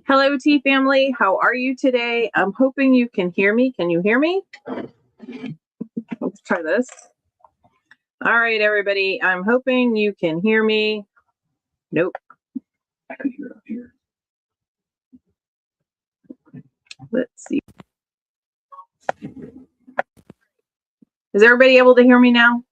Hello, tea family. How are you today? I'm hoping you can hear me. Can you hear me? Let's try this. All right, everybody. I'm hoping you can hear me. Nope. I can hear it up here. Let's see. Is everybody able to hear me now?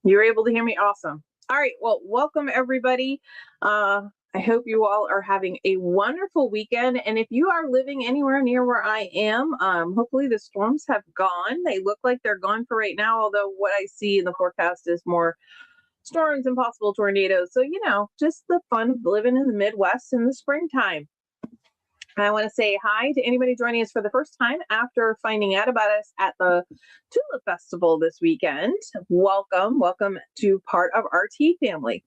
You're able to hear me? Awesome. All right. Well, welcome, everybody. I hope you all are having a wonderful weekend. And if you are living anywhere near where I am, hopefully the storms have gone. They look like they're gone for right now, although what I see in the forecast is more storms and possible tornadoes. So, just the fun of living in the Midwest in the springtime. I want to say hi to anybody joining us for the first time after finding out about us at the Tulip Festival this weekend. Welcome to part of our tea family.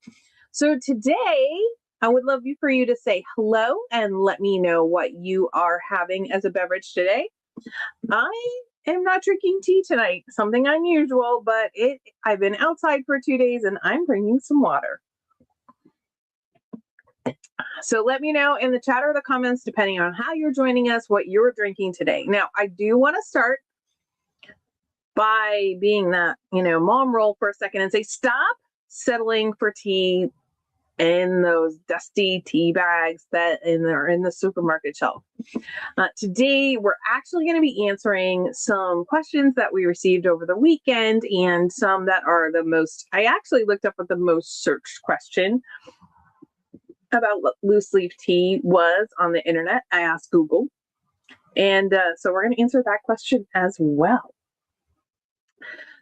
So today, I would love for you to say hello and let me know what you are having as a beverage today. I am not drinking tea tonight, something unusual, but I've been outside for 2 days and I'm bringing some water. So let me know in the chat or the comments, depending on how you're joining us, what you're drinking today. Now, I do want to start by being that, mom roll for a second and say, stop settling for tea in those dusty tea bags that are in the supermarket shelf. Today, we're actually going to be answering some questions that we received over the weekend and some that are I actually looked up what the most searched question about what loose leaf tea was on the internet. I asked Google. And so we're going to answer that question as well.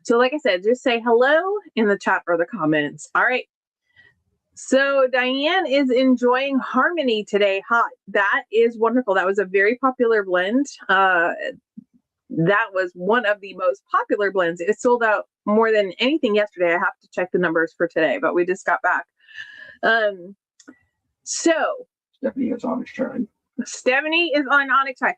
So like I said, just say hello in the chat or the comments. All right. So Diane is enjoying Harmony today hot. That is wonderful. That was a very popular blend. That was one of the most popular blends. It sold out more than anything yesterday. I have to check the numbers for today, but we just got back. So Stephanie is Onyx Chai. Stephanie is on Onyx Chai.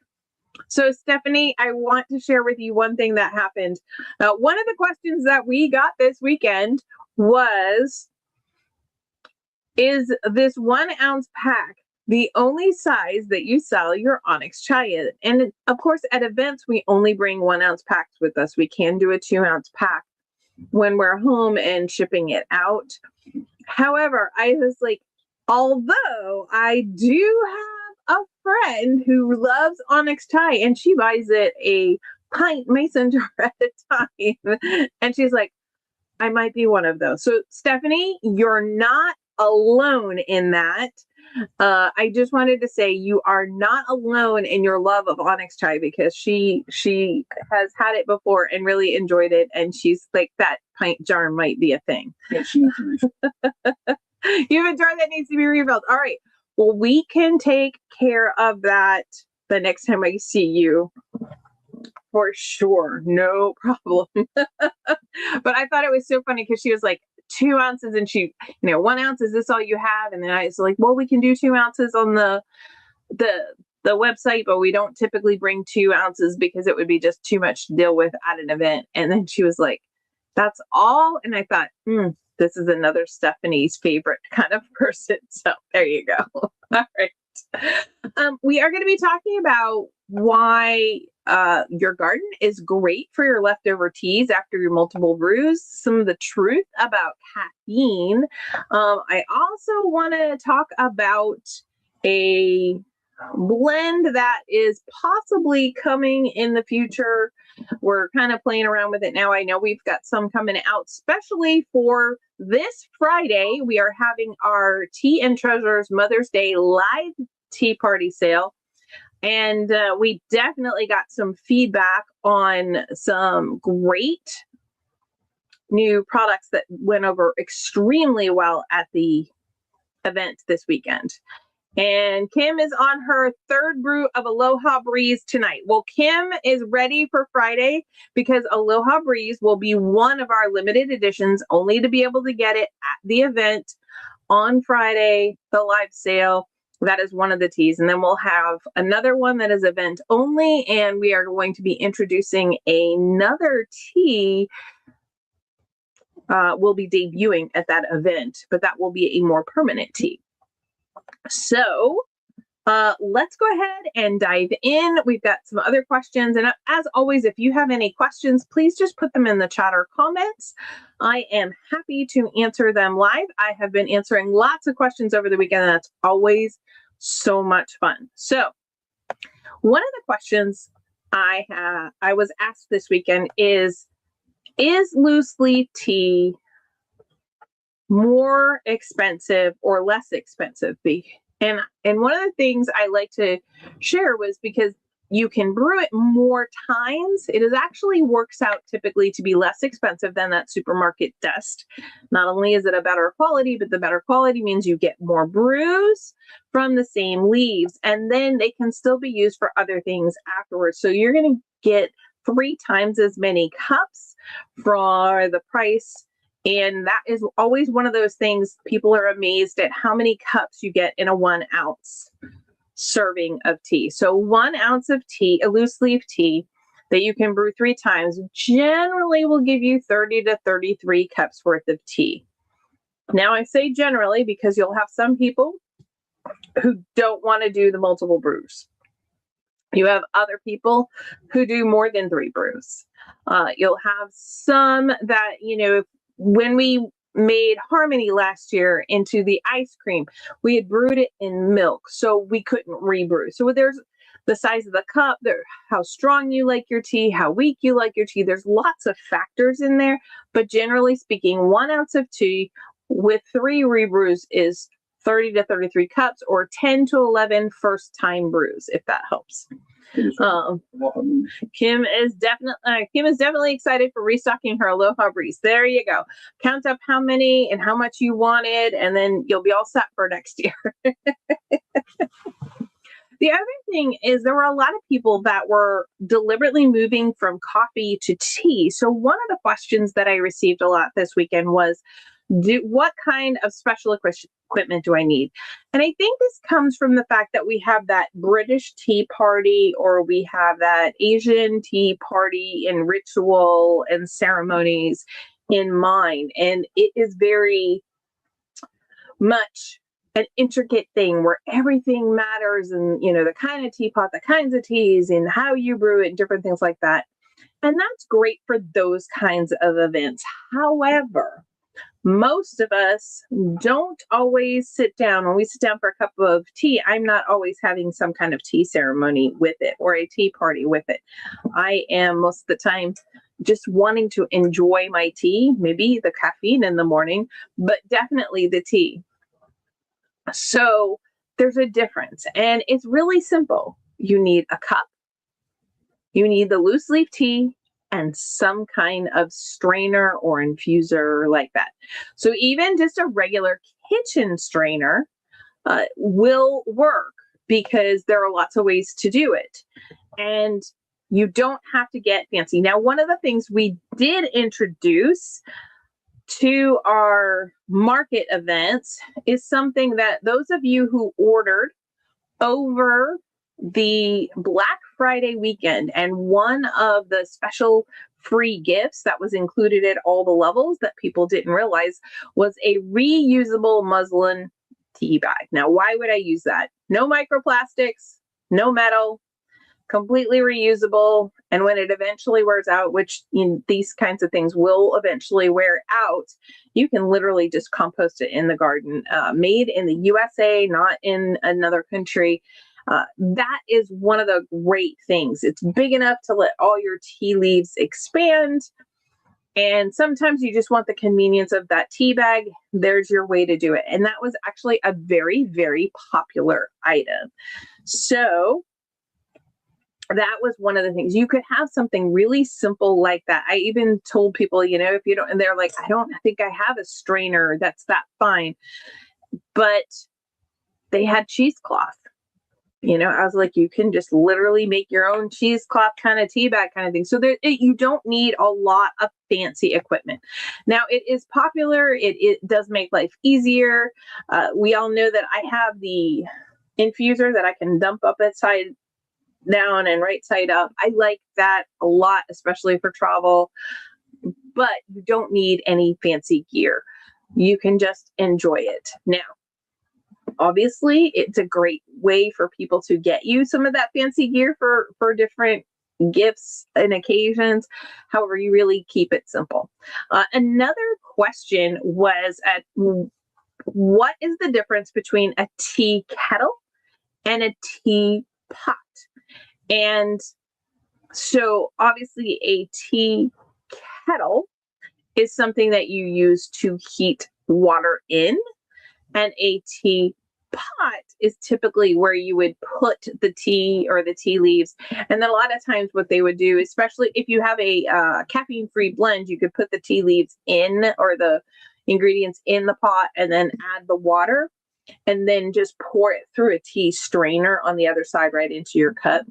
So Stephanie, I want to share with you one thing that happened. One of the questions that we got this weekend was, is this 1 ounce pack the only size that you sell your Onyx Chai in? And of course, at events, we only bring 1 ounce packs with us. We can do a 2 ounce pack when we're home and shipping it out. However, I was like, although I do have a friend who loves Onyx Chai and she buys it a pint mason jar at a time. And she's like, I might be one of those. So Stephanie, you're not alone in that. I just wanted to say you are not alone in your love of Onyx Chai, because she has had it before and really enjoyed it. And she's like, that pint jar might be a thing. Yeah, she needs to You have a jar that needs to be refilled. All right. Well, we can take care of that the next time I see you. For sure. No problem. But I thought it was so funny because she was like, 2 ounces, and she, 1 ounce, is this all you have? And then I was like, well, we can do 2 ounces on the website, but we don't typically bring 2 ounces because it would be just too much to deal with at an event. And then she was like, that's all. And I thought, this is another Stephanie's favorite kind of person. So there you go. All right. We are going to be talking about why your garden is great for your leftover teas after your multiple brews, some of the truth about caffeine. I also want to talk about a blend that is possibly coming in the future. We're kind of playing around with it now. I know we've got some coming out, especially for this Friday. We are having our Tea and Treasures Mother's Day live tea party sale. And we definitely got some feedback on some great new products that went over extremely well at the event this weekend. And Kim is on her 3rd brew of Aloha Breeze tonight. Well, Kim is ready for Friday because Aloha Breeze will be one of our limited editions, only to be able to get it at the event on Friday, the live sale. That is one of the teas. And then we'll have another one that is event only. And we are going to be introducing another tea. Will be debuting at that event, but that will be a more permanent tea. So Let's go ahead and dive in. We've got some other questions. And as always, if you have any questions, please just put them in the chat or comments. I am happy to answer them live. I have been answering lots of questions over the weekend, and that's always so much fun. So one of the questions I was asked this weekend is loose leaf tea more expensive or less expensive? And one of the things I like to share was because you can brew it more times, it is actually works out typically to be less expensive than that supermarket dust. Not only is it a better quality, but the better quality means you get more brews from the same leaves, and then they can still be used for other things afterwards. So you're going to get 3 times as many cups for the price. And that is always one of those things, people are amazed at how many cups you get in a 1 ounce serving of tea. So 1 ounce of tea, a loose leaf tea that you can brew 3 times, generally will give you 30 to 33 cups worth of tea. Now I say generally because you'll have some people who don't want to do the multiple brews. You have other people who do more than 3 brews. You'll have some that, when we made Harmony last year into the ice cream, we had brewed it in milk, so we couldn't rebrew. So there's the size of the cup, how strong you like your tea, how weak you like your tea. There's lots of factors in there, but generally speaking, 1 ounce of tea with 3 rebrews is 30 to 33 cups, or 10 to 11 first-time brews, if that helps. Kim is definitely excited for restocking her Aloha Breeze. There you go. Count up how many and how much you wanted, and then you'll be all set for next year. The other thing is there were a lot of people that were deliberately moving from coffee to tea. So one of the questions that I received a lot this weekend was, what kind of special equipment do I need? And I think this comes from the fact that we have that British tea party, or we have that Asian tea party and ritual and ceremonies in mind. And it is very much an intricate thing where everything matters, and the kind of teapot, the kinds of teas, and how you brew it, and different things like that. And that's great for those kinds of events. However, most of us don't always sit down. When we sit down for a cup of tea, I'm not always having some kind of tea ceremony with it or a tea party with it. I am most of the time just wanting to enjoy my tea, maybe the caffeine in the morning, but definitely the tea. So there's a difference, and it's really simple. You need a cup, you need the loose leaf tea, and some kind of strainer or infuser like that. So even just a regular kitchen strainer will work, because there are lots of ways to do it. And you don't have to get fancy. Now, one of the things we did introduce to our market events is something that those of you who ordered over the Black Friday weekend, and one of the special free gifts that was included at all the levels that people didn't realize was a reusable muslin tea bag. Now, why would I use that? No microplastics, no metal, completely reusable. And when it eventually wears out, which these kinds of things will eventually wear out, you can literally just compost it in the garden. Made in the USA, not in another country. That is one of the great things. It's big enough to let all your tea leaves expand. And sometimes you just want the convenience of that tea bag. There's your way to do it. And that was actually a very, very popular item. So that was one of the things. You could have something really simple like that. I even told people, if you don't, and they're like, I don't think I have a strainer that's that fine. But they had cheesecloth. I was like, you can just literally make your own cheesecloth kind of tea bag kind of thing. So you don't need a lot of fancy equipment. Now, it is popular. It does make life easier. We all know that I have the infuser that I can dump up upside down and right side up. I like that a lot, especially for travel. But you don't need any fancy gear. You can just enjoy it. Now, Obviously, it's a great way for people to get you some of that fancy gear for different gifts and occasions. However, you really keep it simple. Another question was what is the difference between a tea kettle and a teapot? And so obviously a tea kettle is something that you use to heat water in, and a teapot is typically where you would put the tea or the tea leaves. And then a lot of times what they would do, especially if you have a caffeine-free blend, you could put the tea leaves in, or the ingredients in the pot, and then add the water, and then just pour it through a tea strainer on the other side right into your cup.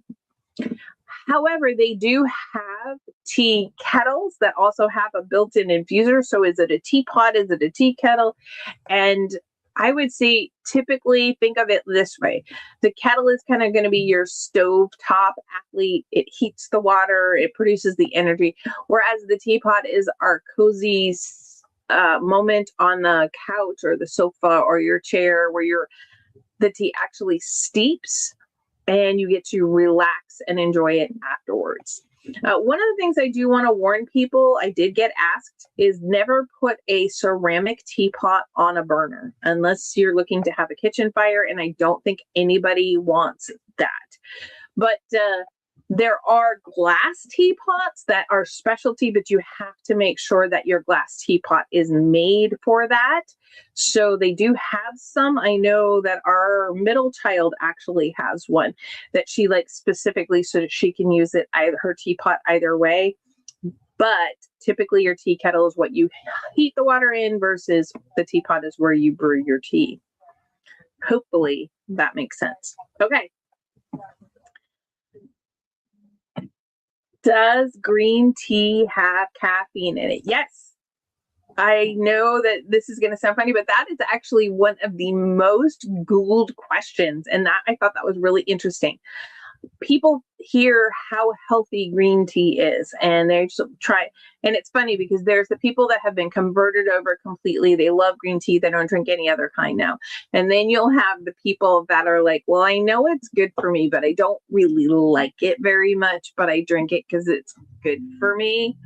However, they do have tea kettles that also have a built-in infuser. So is it a teapot? Is it a tea kettle? And I would say typically think of it this way. The kettle is kind of going to be your stovetop athlete. It heats the water, it produces the energy, whereas the teapot is our cozy moment on the couch or the sofa or your chair where the tea actually steeps and you get to relax and enjoy it afterwards. One of the things I do want to warn people, I did get asked, is never put a ceramic teapot on a burner unless you're looking to have a kitchen fire, and I don't think anybody wants that. But there are glass teapots that are specialty, but you have to make sure that your glass teapot is made for that. So they do have some. I know that our middle child actually has one that she likes specifically so that she can use it, her teapot either way. But typically your tea kettle is what you heat the water in versus the teapot is where you brew your tea. Hopefully that makes sense. Okay. Does green tea have caffeine in it? Yes. I know that this is going to sound funny, but that is actually one of the most Googled questions. And I thought that was really interesting. People hear how healthy green tea is and they just try. And it's funny because there's the people that have been converted over completely. They love green tea. They don't drink any other kind now. And then you'll have the people that are like, well, I know it's good for me, but I don't really like it very much, but I drink it because it's good for me.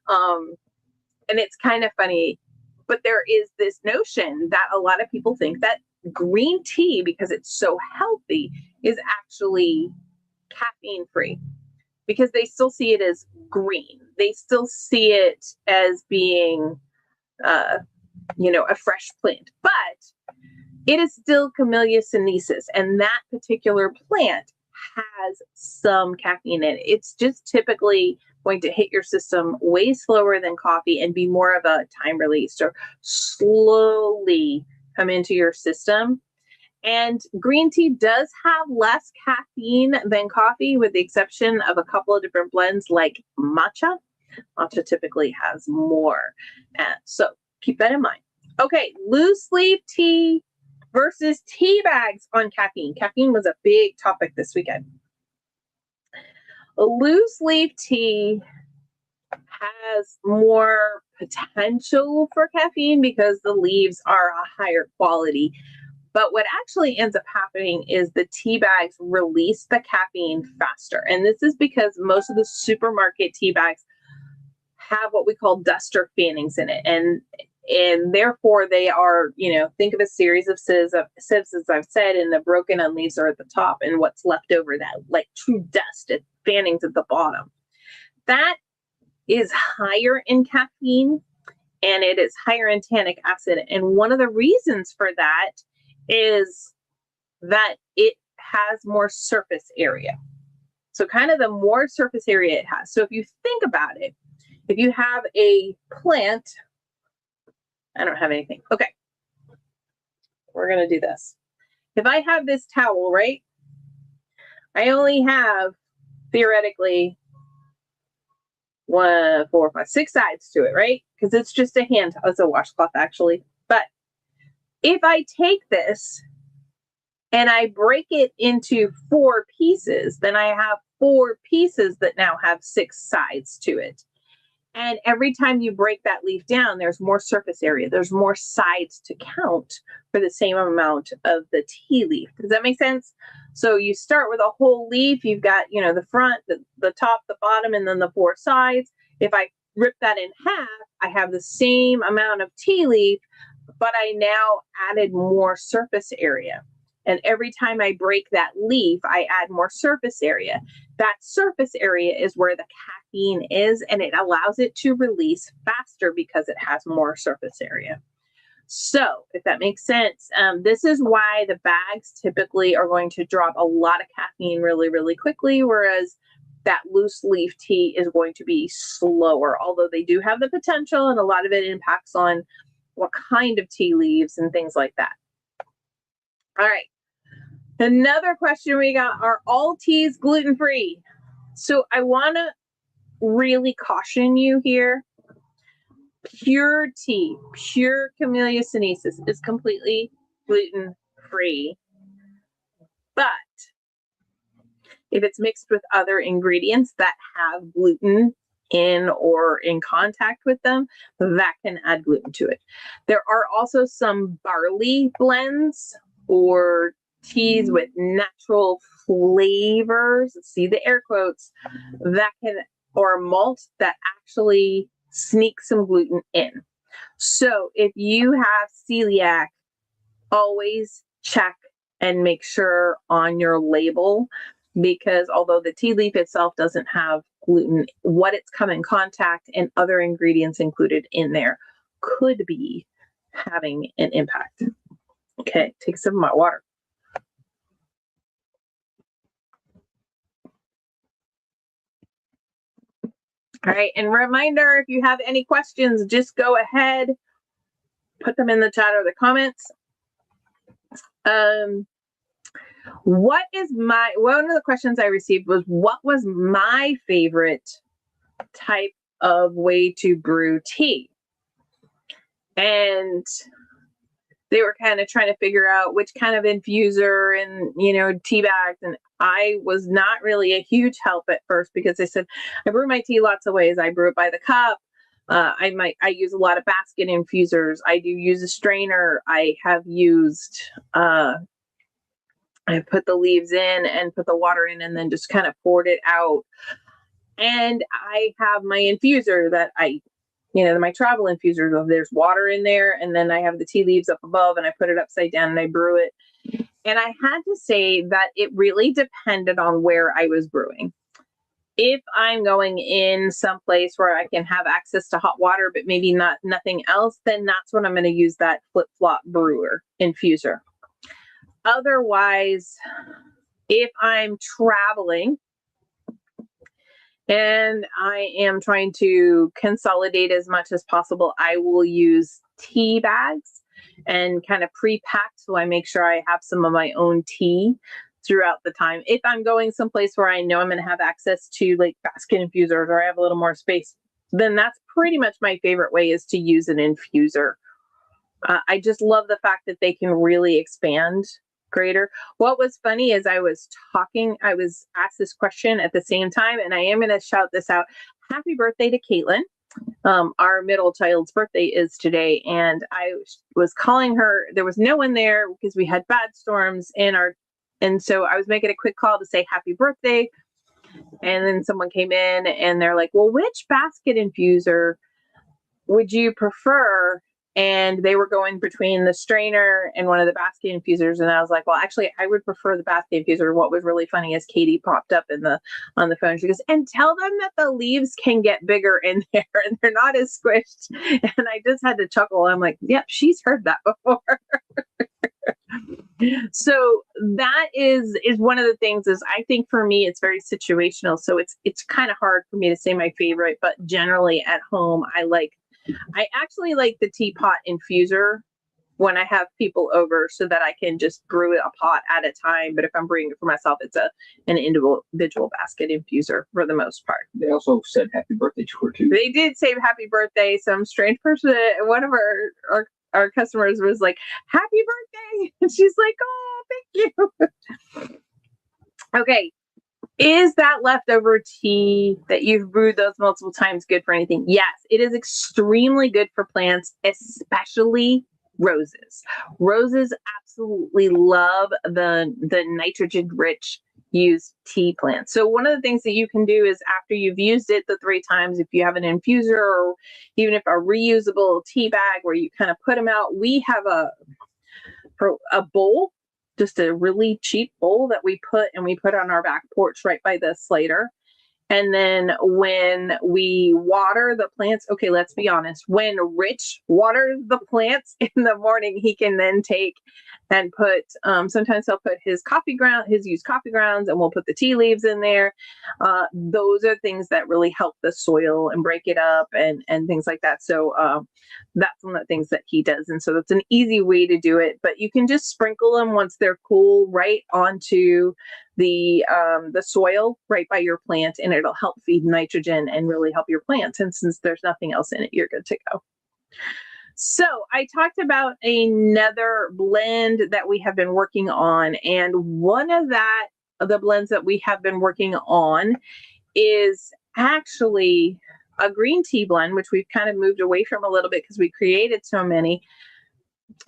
And it's kind of funny, but there is this notion that a lot of people think that green tea, because it's so healthy, is actually caffeine free because they still see it as green. They still see it as being, a fresh plant, but it is still Camellia sinensis, and that particular plant has some caffeine in it. It's just typically going to hit your system way slower than coffee and be more of a time release or slowly come into your system. And green tea does have less caffeine than coffee, with the exception of a couple of different blends like matcha. Matcha typically has more. So keep that in mind. Okay, loose leaf tea versus tea bags on caffeine. Caffeine was a big topic this weekend. Loose leaf tea has more potential for caffeine because the leaves are a higher quality. But what actually ends up happening is the tea bags release the caffeine faster. And this is because most of the supermarket tea bags have what we call duster fannings in it. And therefore they are, think of a series of sieves, as I've said, and the broken end leaves are at the top, and what's left over, that like true dust, fannings at the bottom. That is higher in caffeine and it is higher in tannic acid. And one of the reasons for that is that it has more surface area. So kind of the more surface area it has. So if you think about it, if you have a plant, I don't have anything. Okay. We're going to do this. If I have this towel, right? I only have theoretically 1, 4, 5, 6 sides to it, right? Because it's just a hand, it's a washcloth actually. But if I take this and I break it into 4 pieces, then I have 4 pieces that now have 6 sides to it. And every time you break that leaf down, there's more surface area. There's more sides to count for the same amount of the tea leaf. Does that make sense? So you start with a whole leaf. You've got, the front, the top, the bottom, and then the four sides. If I rip that in half, I have the same amount of tea leaf, but I now added more surface area. And every time I break that leaf, I add more surface area. That surface area is where the caffeine is, and it allows it to release faster because it has more surface area. So, if that makes sense, this is why the bags typically are going to drop a lot of caffeine really, really quickly, whereas that loose leaf tea is going to be slower, although they do have the potential, and a lot of it impacts on what kind of tea leaves and things like that. All right. Another question we got, are all teas gluten-free? So I want to really caution you here. Pure tea, pure Camellia sinensis is completely gluten-free. But if it's mixed with other ingredients that have gluten in or in contact with them, that can add gluten to it. There are also some barley blends or teas with natural flavors, see the air quotes, that can, or malt that actually sneak some gluten in. So if you have celiac, always check and make sure on your label, because although the tea leaf itself doesn't have gluten, what it's come in contact and other ingredients included in there could be having an impact. Okay, take a sip of my water. All right, and reminder, if you have any questions, just go ahead, put them in the chat or the comments. One of the questions I received was, what was my favorite type of way to brew tea? And they were kind of trying to figure out which kind of infuser and, tea bags. And I was not really a huge help at first, because they said, I brew my tea lots of ways. I brew it by the cup. I use a lot of basket infusers. I do use a strainer. I have used, I put the leaves in and put the water in and then just kind of poured it out. And I have my infuser that my travel infuser, there's water in there, and then I have the tea leaves up above, and I put it upside down and I brew it. And I had to say that it really depended on where I was brewing. If I'm going in someplace where I can have access to hot water, but maybe nothing else, then that's when I'm going to use that flip-flop brewer infuser. Otherwise, if I'm traveling and I am trying to consolidate as much as possible, I will use tea bags and kind of pre-packed, so I make sure I have some of my own tea throughout the time. If I'm going someplace where I know I'm going to have access to like basket infusers, or I have a little more space, then that's pretty much my favorite way, is to use an infuser. I just love the fact that they can really expand greater. What was funny is I was asked this question at the same time, and I am going to shout this out. Happy birthday to Caitlin. Our middle child's birthday is today, and I was calling her. There was no one there because we had bad storms and so I was making a quick call to say happy birthday. And then someone came in and they're like, well, which basket infuser would you prefer? And they were going between the strainer and one of the basket infusers. And I was like, well, actually, I would prefer the basket infuser. What was really funny is Katie popped up on the phone. She goes, and tell them that the leaves can get bigger in there and they're not as squished. And I just had to chuckle. I'm like, yep, she's heard that before. So that is one of the things. Is I think for me, it's very situational. So it's kind of hard for me to say my favorite, but generally at home, I actually like the teapot infuser when I have people over, so that I can just brew a pot at a time. But if I'm brewing it for myself, it's an individual basket infuser for the most part. They also said happy birthday to her too. They did say happy birthday. Some strange person, one of our customers was like, happy birthday. And she's like, oh, thank you. Okay. Is that leftover tea that you've brewed those multiple times good for anything? Yes, it is extremely good for plants, especially roses. Roses absolutely love the nitrogen rich used tea plants. So one of the things that you can do is after you've used it the 3 times, if you have an infuser or even if a reusable tea bag where you kind of put them out, we have a bowl, just a really cheap bowl that we put on our back porch right by the Slater. And then when we water the plants, okay, let's be honest, when Rich waters the plants in the morning, he can then take and put, sometimes he'll put his used coffee grounds, and we'll put the tea leaves in there. Those are things that really help the soil and break it up and things like that. So that's one of the things that he does. And so that's an easy way to do it, but you can just sprinkle them once they're cool right onto the soil right by your plant, and it'll help feed nitrogen and really help your plants. And since there's nothing else in it, you're good to go. So I talked about another blend that we have been working on, and one of the blends that we have been working on is actually a green tea blend, which we've kind of moved away from a little bit because we created so many.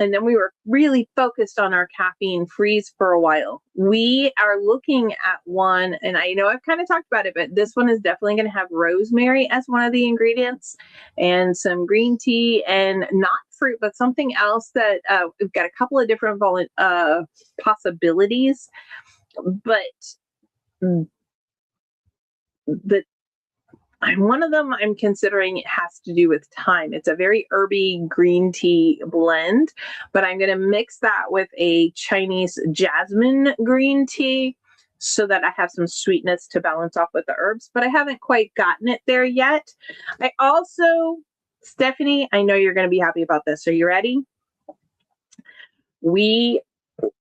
And then we were really focused on our caffeine freeze for a while. We are looking at one, and I know I've kind of talked about it, but this one is definitely going to have rosemary as one of the ingredients and some green tea and not fruit, but something else that we've got a couple of different possibilities. But one of them I'm considering it has to do with thyme. It's a very herby green tea blend, but I'm going to mix that with a Chinese jasmine green tea so that I have some sweetness to balance off with the herbs, but I haven't quite gotten it there yet. I also, Stephanie, I know you're going to be happy about this. Are you ready? We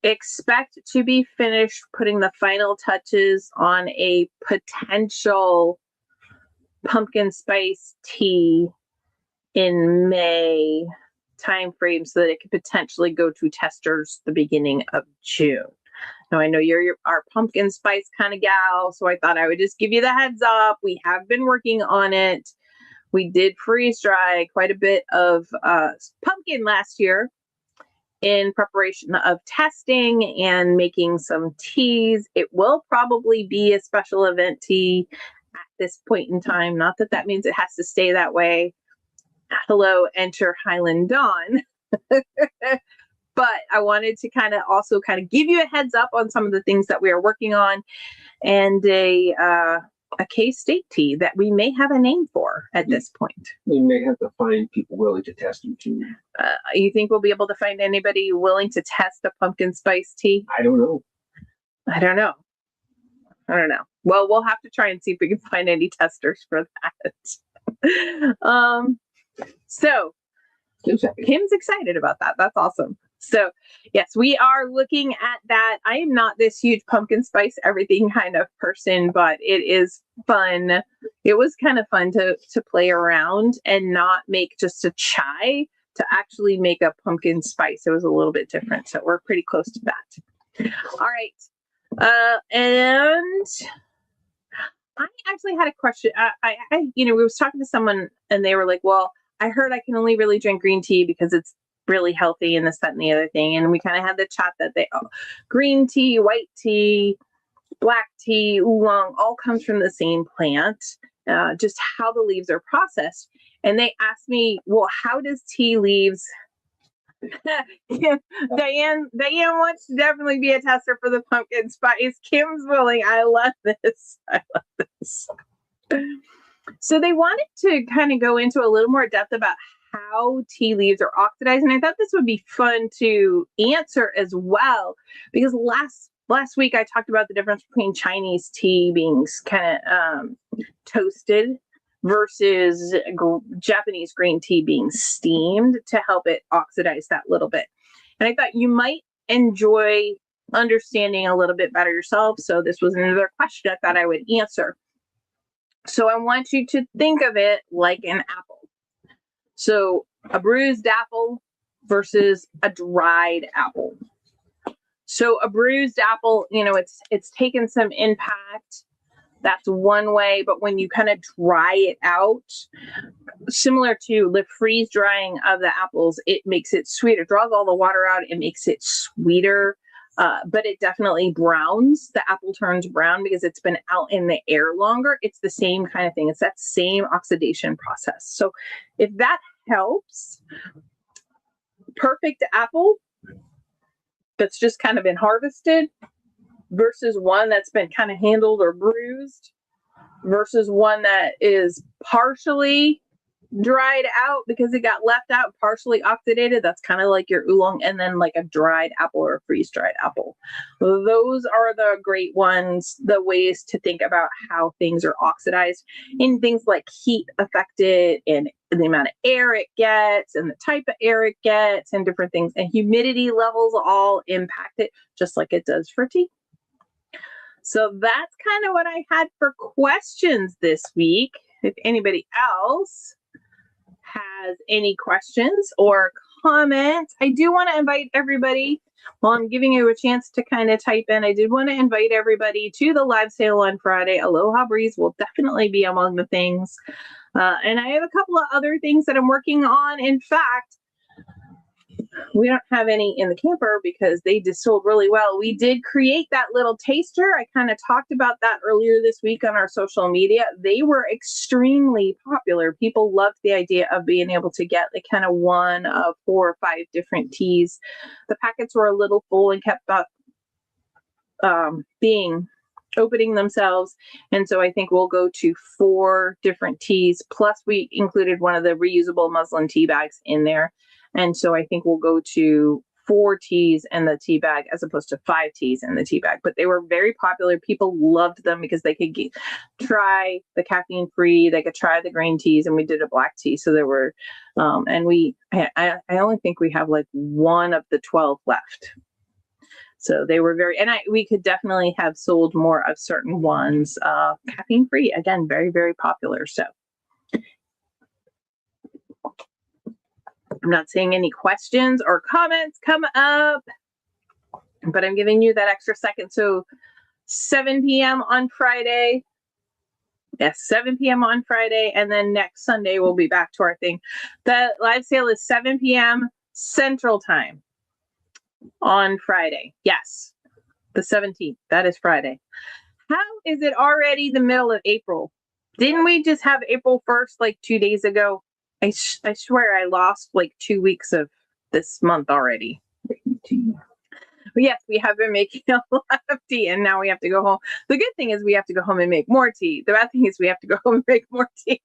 expect to be finished putting the final touches on a potential pumpkin spice tea in May timeframe so that it could potentially go to testers the beginning of June. Now, I know you're our pumpkin spice kind of gal, so I thought I would just give you the heads up. We have been working on it. We did freeze dry quite a bit of pumpkin last year in preparation of testing and making some teas. It will probably be a special event tea at this point in time. Not that that means it has to stay that way. Hello, enter Highland Dawn. But I wanted to kind of give you a heads up on some of the things that we are working on, and a K-State tea that we may have a name for at this point. We may have to find people willing to test them too. You think we'll be able to find anybody willing to test a pumpkin spice tea? I don't know. Well, we'll have to try and see if we can find any testers for that. So Kim's excited about that. That's awesome. So yes, we are looking at that. I am not this huge pumpkin spice everything kind of person, but it is fun. It was kind of fun to play around and not make just a chai, to actually make a pumpkin spice. It was a little bit different. So we're pretty close to that. All right. And I actually had a question. We was talking to someone and they were like, well, I heard I can only really drink green tea because it's really healthy and this, that, and the other thing. And we kind of had the chat that green tea, white tea, black tea, oolong, all comes from the same plant, just how the leaves are processed. And they asked me, well, how does tea leaves... Diane wants to definitely be a tester for the pumpkin spice. Kim's willing. I love this. So they wanted to kind of go into a little more depth about how tea leaves are oxidized. And I thought this would be fun to answer as well, because last week I talked about the difference between Chinese tea being kind of toasted versus Japanese green tea being steamed to help it oxidize that little bit. And I thought you might enjoy understanding a little bit better yourself. So this was another question I thought I would answer. So I want you to think of it like an apple. So a bruised apple versus a dried apple. So a bruised apple, it's taken some impact That's one way. But when you kind of dry it out, similar to the freeze drying of the apples, it makes it sweeter, draws all the water out, it makes it sweeter. But it definitely browns. The apple turns brown because it's been out in the air longer. It's the same kind of thing. It's that same oxidation process. So if that helps, perfect apple that's just kind of been harvested versus one that's been kind of handled or bruised versus one that is partially dried out because it got left out, partially oxidated. That's kind of like your oolong, and then like a dried apple or a freeze-dried apple. Those are the great ones, the ways to think about how things are oxidized, in things like heat affected and the amount of air it gets and the type of air it gets and different things, and humidity levels all impact it just like it does for tea. So that's kind of what I had for questions this week. If anybody else has any questions or comments, I do want to invite everybody, while I'm giving you a chance to kind of type in, I did want to invite everybody to the live sale on Friday. Aloha Breeze will definitely be among the things. And I have a couple of other things that I'm working on. In fact, we don't have any in the camper because they just sold really well. We did create that little taster. I kind of talked about that earlier this week on our social media. They were extremely popular. People loved the idea of being able to get like kind of one of 4 or 5 different teas. The packets were a little full and kept opening themselves. And so I think we'll go to 4 different teas. Plus we included one of the reusable muslin tea bags in there. And so I think we'll go to 4 teas in the tea bag as opposed to 5 teas in the tea bag. But they were very popular. People loved them because they could try the caffeine free, they could try the green teas, and we did a black tea. So there were, I only think we have like 1 of the 12 left. So they were we could definitely have sold more of certain ones, caffeine free, again, very, very popular. So I'm not seeing any questions or comments come up, but I'm giving you that extra second. So 7 p.m. on Friday. Yes, 7 p.m. on Friday. And then next Sunday, we'll be back to our thing. The live sale is 7 p.m. Central Time on Friday. Yes, the 17th. That is Friday. How is it already the middle of April? Didn't we just have April 1st like 2 days ago? I swear I lost like 2 weeks of this month already. Yes, we have been making a lot of tea, and now we have to go home. The good thing is we have to go home and make more tea. The bad thing is we have to go home and make more tea.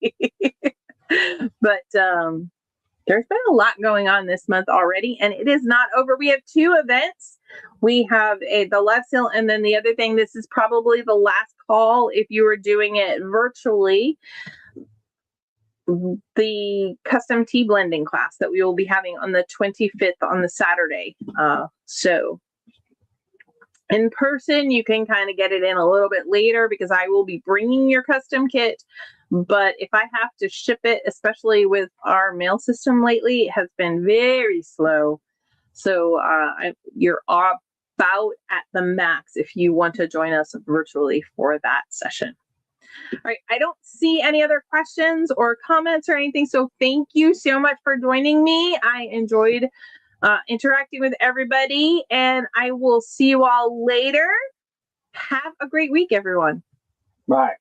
But there's been a lot going on this month already, and it is not over. We have 2 events. We have the live sale, and then the other thing, this is probably the last call if you are doing it virtually, the custom tea blending class that we will be having on the 25th on the Saturday. So in person, you can kind of get it in a little bit later because I will be bringing your custom kit. But if I have to ship it, especially with our mail system lately, it has been very slow. So you're about at the max if you want to join us virtually for that session. All right, I don't see any other questions or comments or anything. So thank you so much for joining me. I enjoyed interacting with everybody, and I will see you all later. Have a great week, everyone. Bye.